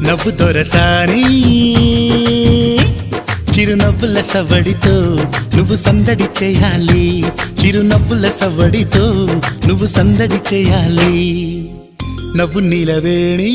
నవ్వు దొరసాని చిరునవ్వుల సవడితో నువ్వు సందడి చేయాలి చిరునవ్వుల సవడితో నువ్వు సందడి చేయాలి నవ్వు నీలవేణి